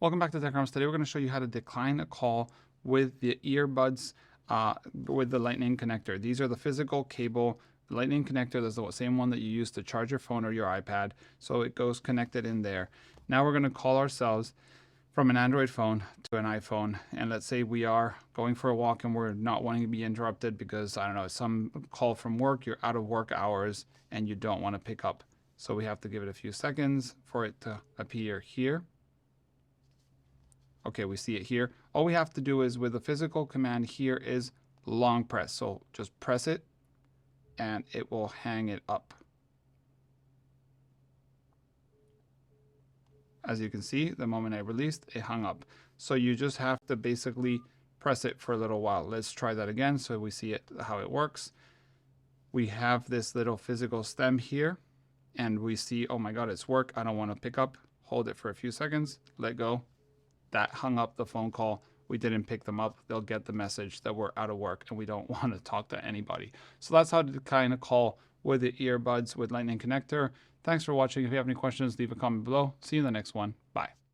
Welcome back to Crumbs. Today we're going to show you how to decline a call with the earbuds with the Lightning connector. These are the physical cable Lightning connector. That's the same one that you use to charge your phone or your iPad. So it goes connected in there. Now we're going to call ourselves from an Android phone to an iPhone. And let's say we are going for a walk and we're not wanting to be interrupted because, I don't know, some call from work, you're out of work hours and you don't want to pick up. So we have to give it a few seconds for it to appear here. Okay, we see it here. All we have to do is with the physical command here is long press. So just press it and it will hang it up. As you can see, the moment I released, it hung up. So you just have to basically press it for a little while. Let's try that again so we see it how it works. We have this little physical stem here and we see, oh my God, it's work. I don't want to pick up. Hold it for a few seconds, let go. That hung up the phone call. We didn't pick them up. They'll get the message that we're out of work and we don't want to talk to anybody. So that's how to kind of call with the earbuds with Lightning connector. Thanks for watching. If you have any questions, leave a comment below. See you in the next one. Bye.